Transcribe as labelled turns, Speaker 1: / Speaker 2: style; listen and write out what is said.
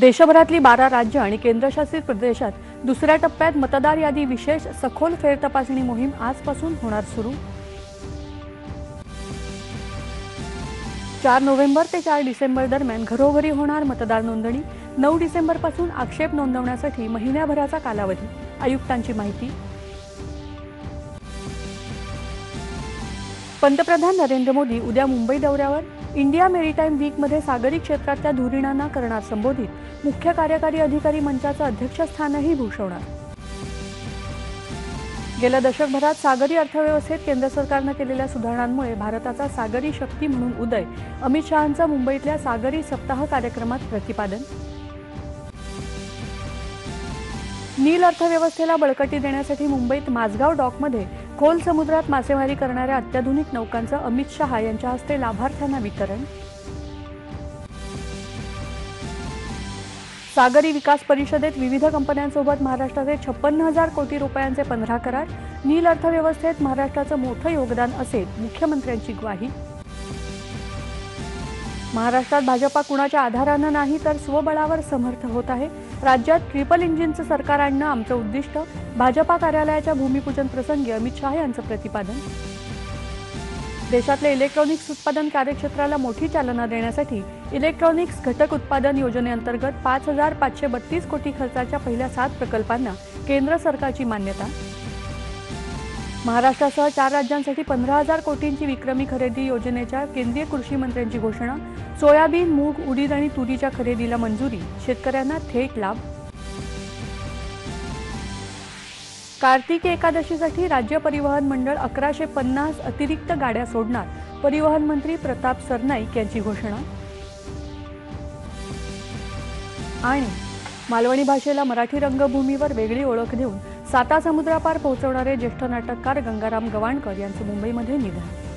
Speaker 1: देशभरातली 12 राज्य आणि केंद्रशासित प्रदेशात दुसऱ्या टप्प्यात मतदार यादी विशेष सखोल फेरतपासणी मोहीम आजपासून होणार सुरू। 4 नोव्हेंबर ते 4 डिसेंबर दरम्यान घरोघरी होणार मतदार नोंदणी। 9 डिसेंबरपासून आक्षेप नोंदवण्यासाठी महिन्याभराचा कालावधी, आयुक्तांची माहिती। पंतप्रधान नरेंद्र मोदी उद्या मुंबई दौऱ्यावर। इंडिया मेरीटाईम वीकमध्ये सागरी क्षेत्रातल्या धुरीणांना करणार संबोधित। मुख्य कार्यकारी अधिकारी मंचाचं अध्यक्षस्थानही भूषवणार। गेल्या दशकभरात सागरी अर्थव्यवस्थेत केंद्र सरकारनं केलेल्या सुधारणांमुळे भारताचा सागरी शक्ती म्हणून उदय। अमित शहांचं मुंबईतल्या सागरी सप्ताह कार्यक्रमात प्रतिपादन। नील अर्थव्यवस्थेला बळकटी देण्यासाठी मुंबईत माझगाव डॉकमध्ये खोल समुद्रात मासेमारी करणाऱ्या अत्याधुनिक नौकांचं अमित शहा यांच्या हस्ते लाभार्थ्यांना वितरण। सागरी विकास परिषदेत विविध कंपन्यांसोबत महाराष्ट्राचे 56,000 कोटी रुपयांचे 15 करार। नील अर्थव्यवस्थेत महाराष्ट्राचं मोठं योगदान असेल, मुख्यमंत्र्यांची ग्वाही। महाराष्ट्रात भाजपा कुणाच्या आधारानं नाही तर स्वबळावर समर्थ होत आहे। राज्यात ट्रिपल इंजिनचं सरकार आणणं आमचं उद्दिष्ट। भाजपा कार्यालयाच्या भूमिपूजन प्रसंगी अमित शहा यांचं प्रतिपादन। देशातल्या इलेक्ट्रॉनिक्स उत्पादन कार्यक्षेत्राला मोठी चालना देण्यासाठी इलेक्ट्रॉनिक्स घटक उत्पादन योजनेअंतर्गत 5,532 कोटी खर्चाच्या पहिल्या 7 प्रकल्पांना केंद्र सरकारची मान्यता। महाराष्ट्रासह 4 राज्यांसाठी 15,000 कोटींची विक्रमी खरेदी योजनेच्या केंद्रीय कृषी मंत्र्यांची घोषणा। सोयाबीन, मूग, उडीद आणि तुरीच्या खरेदीला मंजुरी, शेतकऱ्यांना थेट लाभ। कार्तिकी एकादशीसाठी राज्य परिवहन मंडळ 1150 अतिरिक्त गाड्या सोडणार। परिवहन मंत्री प्रताप सरनाईक यांची घोषणा। आणि मालवणी भाषेला मराठी रंगभूमीवर वेगळी ओळख देऊन साता समुद्रापार पोहोचवणारे ज्येष्ठ नाटककार गंगाराम गवाणकर यांचं मुंबईमध्ये निधन।